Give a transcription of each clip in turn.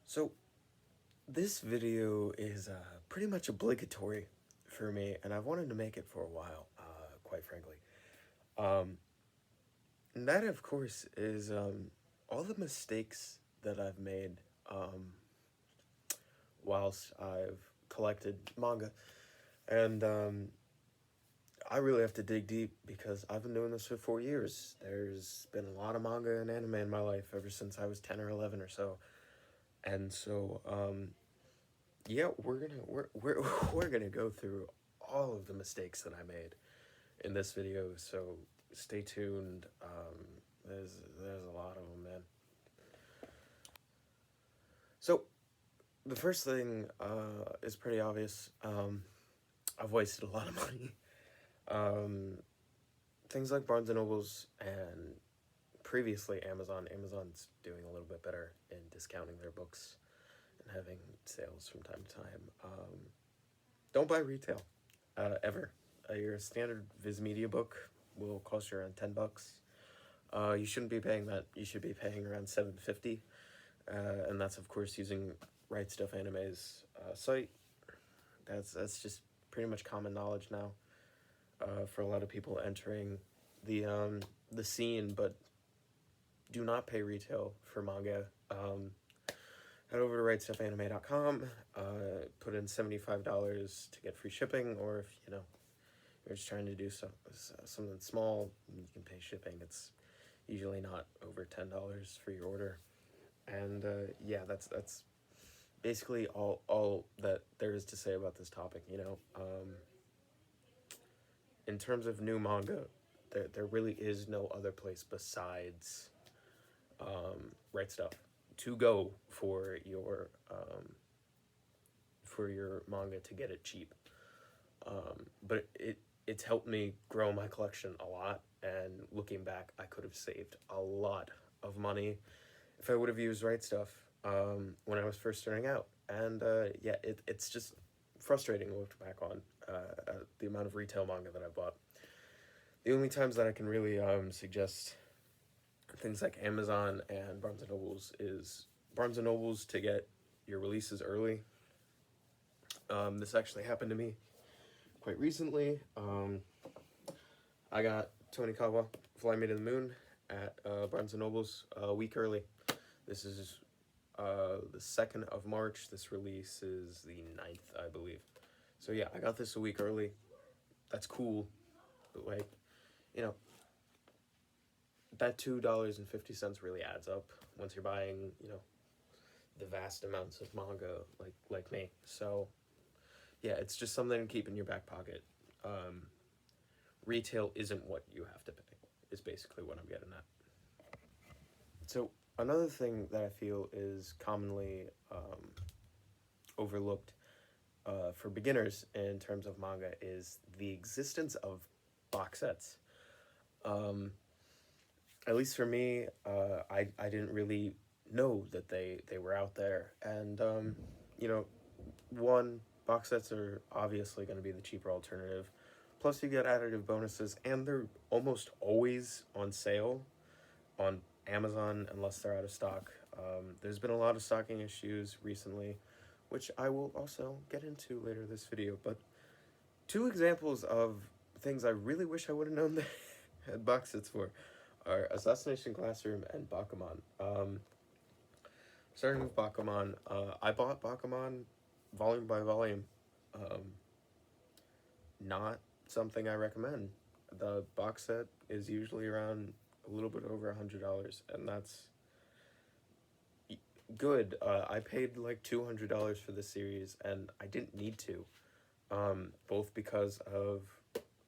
So this video is pretty much obligatory for me, and I've wanted to make it for a while, quite frankly. Um, and that, of course, is all the mistakes that I've made um, whilst I've collected manga. And I really have to dig deep because I've been doing this for 4 years. There's been a lot of manga and anime in my life ever since I was 10 or 11 or so. And so, yeah, we're gonna go through all of the mistakes that I made in this video. So stay tuned. There's a lot of them, man. So the first thing is pretty obvious. I've wasted a lot of money. Um, Things like Barnes and Nobles and previously Amazon. Amazon's doing a little bit better in discounting their books and having sales from time to time. Don't buy retail, ever. Your standard Viz Media book will cost you around $10. You shouldn't be paying that. You should be paying around $7.50, and that's of course using Right Stuff Anime's site. That's just pretty much common knowledge now for a lot of people entering the scene, but do not pay retail for manga. Head over to rightstuffanime.com, put in $75 to get free shipping, or if you're just trying to do something small, you can pay shipping. It's usually not over $10 for your order, and yeah, that's basically all that there is to say about this topic. In terms of new manga, there really is no other place besides Right Stuff to go for your manga to get it cheap. But it's helped me grow my collection a lot, and looking back, I could have saved a lot of money if I would have used Right Stuff when I was first starting out. And yeah, it's just frustrating to look back on the amount of retail manga that I bought. The only times that I can really suggest things like Amazon and Barnes and Nobles is Barnes and Nobles to get your releases early. This actually happened to me quite recently. I got Tony Kawa, Fly Me to the Moon at Barnes and Nobles a week early. This is the 2nd of March. This release is the 9th, I believe. So yeah, I got this a week early. That's cool. But like, that $2.50 really adds up once you're buying, the vast amounts of manga like me. So yeah, it's just something to keep in your back pocket. Retail isn't what you have to pay, is basically what I'm getting at. So another thing that I feel is commonly overlooked for beginners in terms of manga is the existence of box sets. At least for me, I didn't really know that they were out there. And, one, box sets are obviously going to be the cheaper alternative. Plus, you get additive bonuses, and they're almost always on sale on Amazon unless they're out of stock. There's been a lot of stocking issues recently, which I will also get into later this video. But two examples of things I really wish I would have known they had box sets for are Assassination Classroom and Bakuman. Starting with Bakuman, I bought Bakuman volume by volume. Not something I recommend. The box set is usually around a little bit over $100, and that's good. I paid like $200 for this series, and I didn't need to. Both because of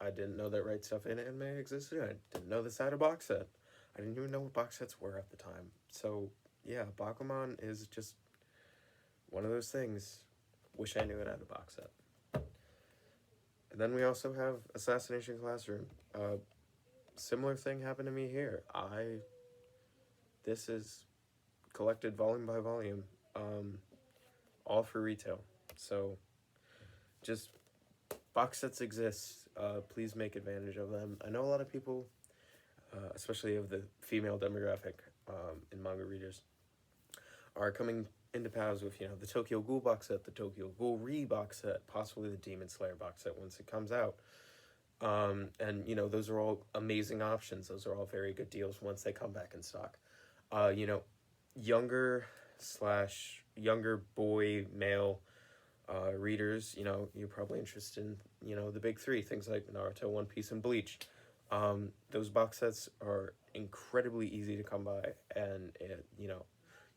I didn't know that Right Stuff Anime existed. I didn't know this had a box set. I didn't even know what box sets were at the time. So yeah, Bakuman is just one of those things. Wish I knew it had a box set. And then we also have Assassination Classroom. Similar thing happened to me here. This is collected volume by volume, all for retail. So just box sets exist. Please make advantage of them. I know a lot of people, especially of the female demographic in manga readers, are coming into paths with, the Tokyo Ghoul box set, the Tokyo Ghoul Re box set, possibly the Demon Slayer box set once it comes out. And, those are all amazing options. Those are all very good deals once they come back in stock. You know, younger slash younger boy male readers, you're probably interested in, the big three, things like Naruto, One Piece, and Bleach. Those box sets are incredibly easy to come by, and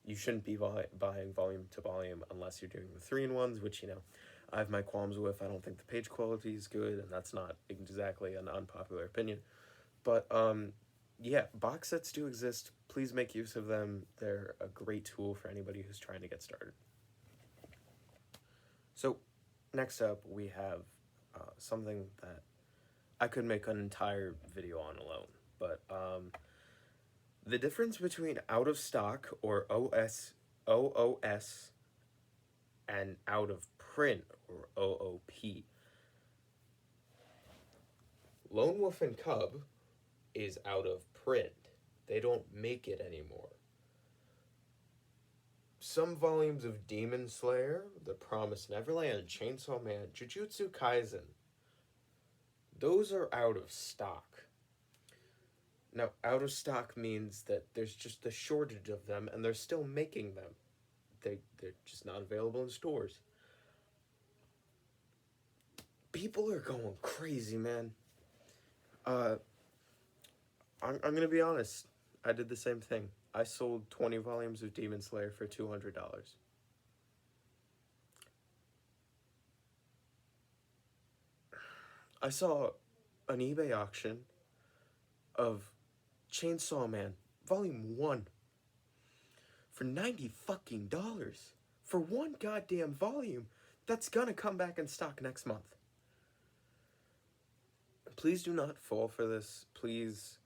you shouldn't be buying volume to volume unless you're doing the 3-in-1s, which I have my qualms with. I don't think the page quality is good, and that's not exactly an unpopular opinion. But yeah, box sets do exist. Please make use of them. They're a great tool for anybody who's trying to get started. So, next up, we have something that I could make an entire video on alone. But the difference between out of stock, or OOS, and out of print, or OOP. Lone Wolf and Cub is out of print. They don't make it anymore. Some volumes of Demon Slayer, The Promised Neverland, Chainsaw Man, Jujutsu Kaisen, those are out of stock. Now, out of stock means that there's just a shortage of them, and they're still making them. They're just not available in stores. People are going crazy, man. I'm gonna be honest. I did the same thing. I sold 20 volumes of Demon Slayer for $200. I saw an eBay auction of Chainsaw Man Volume 1 for $90 fucking dollars for one goddamn volume that's gonna come back in stock next month. Please do not fall for this. Please,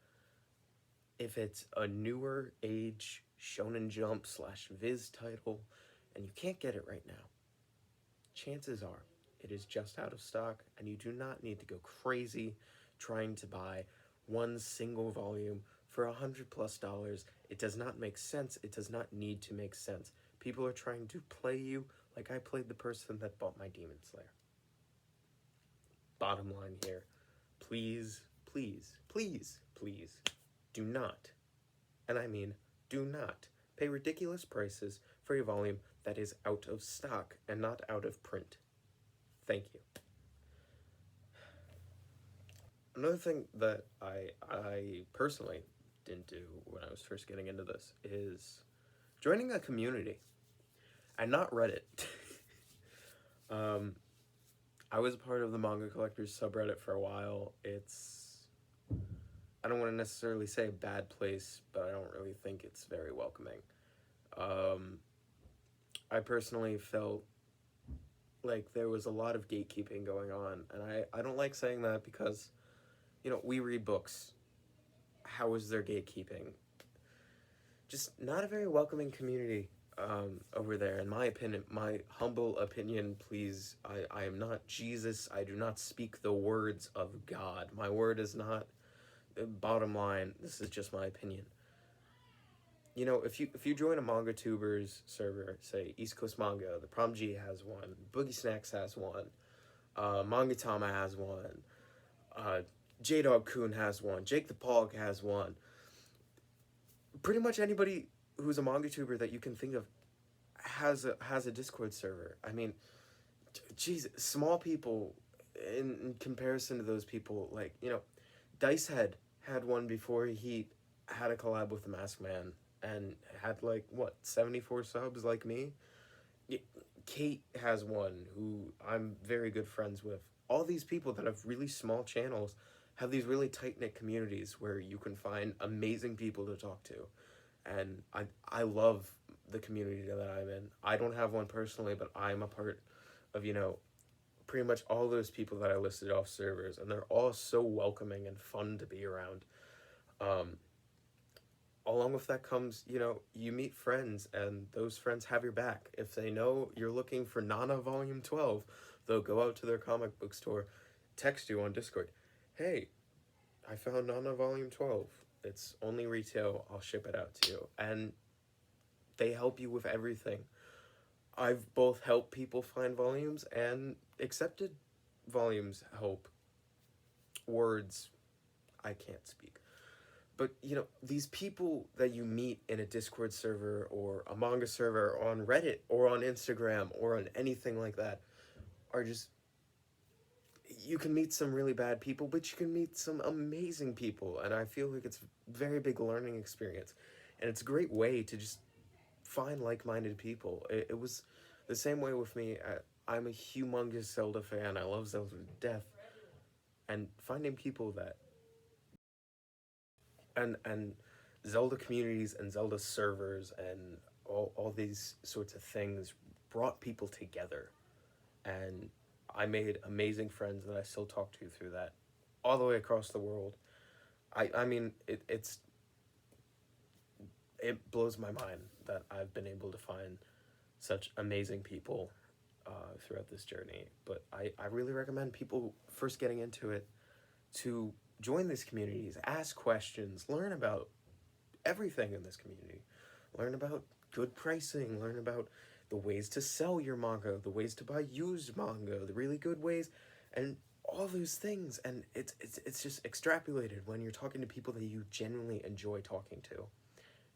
if it's a newer age Shonen Jump / Viz title and you can't get it right now, chances are it is just out of stock, and you do not need to go crazy trying to buy one single volume for $100+. It does not make sense. It does not need to make sense. People are trying to play you like I played the person that bought my Demon Slayer. Bottom line here, please, please, please, please, do not, and I mean do not, pay ridiculous prices for a volume that is out of stock and not out of print. Thank you. Another thing that I personally didn't do when I was first getting into this is joining a community and not Reddit. I was part of the Manga Collectors subreddit for a while. I don't want to necessarily say a bad place, but I don't really think it's very welcoming. I personally felt like there was a lot of gatekeeping going on, and I don't like saying that because, we read books. How is there gatekeeping? Just not a very welcoming community over there, in my opinion. My humble opinion, please. I am not Jesus. I do not speak the words of God. My word is not, bottom line, this is just my opinion. If you join a Manga Tubers server, say East Coast Manga, the Prom G has one, Boogie Snacks has one, Manga Tama has one, J-Dog Kun has one, Jake the Pog has one. Pretty much anybody who's a manga tuber that you can think of has a Discord server. I mean, geez, small people in comparison to those people, like, Dice Head had one before he had a collab with the Masked Man and had 74 subs like me. Kate has one who I'm very good friends with. All these people that have really small channels have these really tight-knit communities where you can find amazing people to talk to. And I love the community that I'm in. I don't have one personally, but I'm a part of, pretty much all those people that I listed off servers, and they're all so welcoming and fun to be around. Along with that comes, you meet friends, and those friends have your back. If they know you're looking for Nana Volume 12, they'll go out to their comic book store, text you on Discord, hey, I found Nana Volume 12. It's only retail. I'll ship it out to you. And they help you with everything. I've both helped people find volumes and accepted volumes help words I can't speak. But these people that you meet in a Discord server or a manga server or on Reddit or on Instagram or on anything like that are just, you can meet some really bad people, but you can meet some amazing people, and I feel like it's a very big learning experience, and it's a great way to just find like-minded people. It was the same way with me. I'm a humongous Zelda fan. I love Zelda to death, and finding people that and Zelda communities and Zelda servers and all these sorts of things brought people together, and I made amazing friends that I still talk to through that, all the way across the world. I mean it blows my mind that I've been able to find such amazing people throughout this journey. But I really recommend people first getting into it to join these communities, ask questions, learn about everything in this community, learn about good pricing, learn about the ways to sell your manga, the ways to buy used manga, the really good ways, and all those things. And it's just extrapolated when you're talking to people that you genuinely enjoy talking to.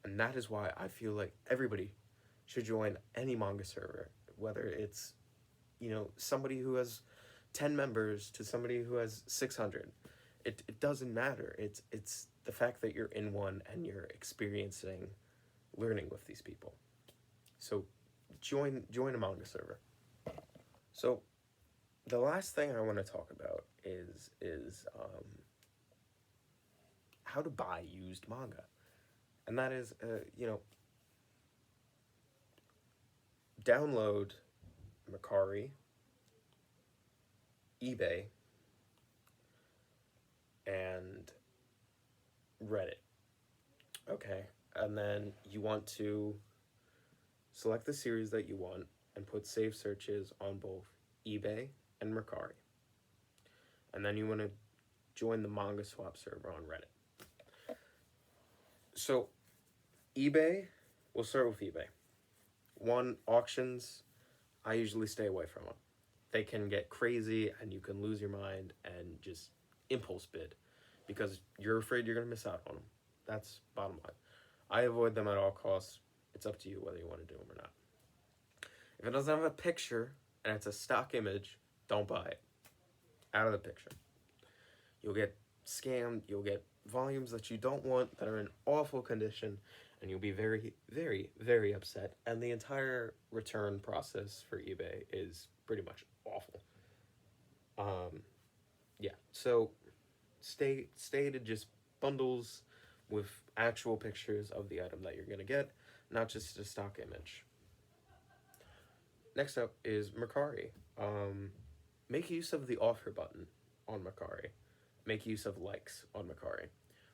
And that is why I feel like everybody should join any manga server, whether it's, somebody who has 10 members to somebody who has 600. It doesn't matter. It's the fact that you're in one and you're experiencing learning with these people. So join a manga server. So the last thing I want to talk about is how to buy used manga. And that is, download Mercari, eBay, and Reddit. Okay. And then you want to select the series that you want and put save searches on both eBay and Mercari. And then you want to join the Manga Swap server on Reddit. So, eBay, we'll start with eBay. One, auctions, I usually stay away from them. They can get crazy and you can lose your mind and just impulse bid because you're afraid you're going to miss out on them. That's bottom line. I avoid them at all costs. It's up to you whether you want to do them or not. If it doesn't have a picture and it's a stock image, don't buy it. Out of the picture. You'll get scammed, you'll get volumes that you don't want that are in awful condition, and you'll be very, very, very upset. And the entire return process for eBay is pretty much awful. Yeah, so stay to just bundles with actual pictures of the item that you're gonna get, not just a stock image. Next up is Mercari. Make use of the offer button on Mercari. Make use of likes on Mercari.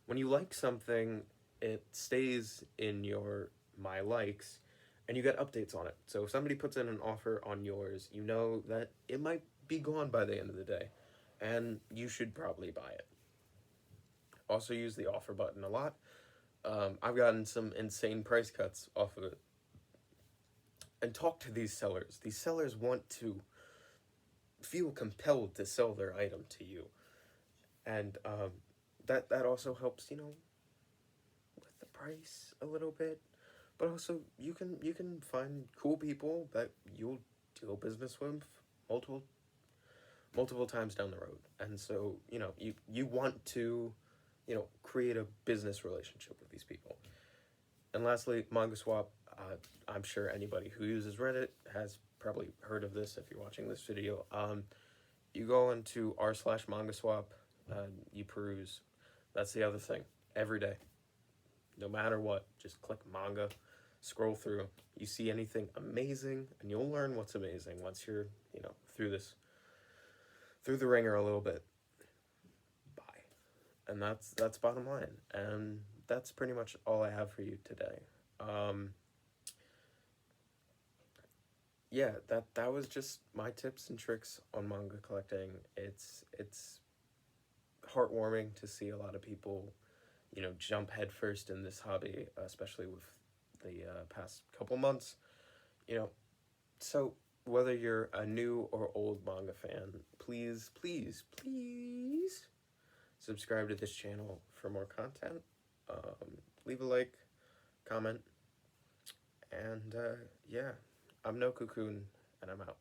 When you like something, it stays in your my likes and you get updates on it. So if somebody puts in an offer on yours, you know that it might be gone by the end of the day and you should probably buy it. Also use the offer button a lot. I've gotten some insane price cuts off of it. And talk to these sellers. These sellers want to feel compelled to sell their item to you. And that also helps, with the price a little bit. But also you can find cool people that you'll do business with multiple times down the road. And so, you want to, create a business relationship with these people. And lastly, Manga Swap. I'm sure anybody who uses Reddit has probably heard of this if you're watching this video. You go into r/Manga Swap, you peruse. That's the other thing. Every day, no matter what, just click manga, scroll through. You see anything amazing, and you'll learn what's amazing once you're, through the ringer a little bit. Bye. And that's bottom line. And that's pretty much all I have for you today. Yeah, that was just my tips and tricks on manga collecting. It's heartwarming to see a lot of people, jump headfirst in this hobby, especially with the past couple months. You know, So, whether you're a new or old manga fan, please, please, please subscribe to this channel for more content. Leave a like, comment, and yeah, I'm No Cocoon, and I'm out.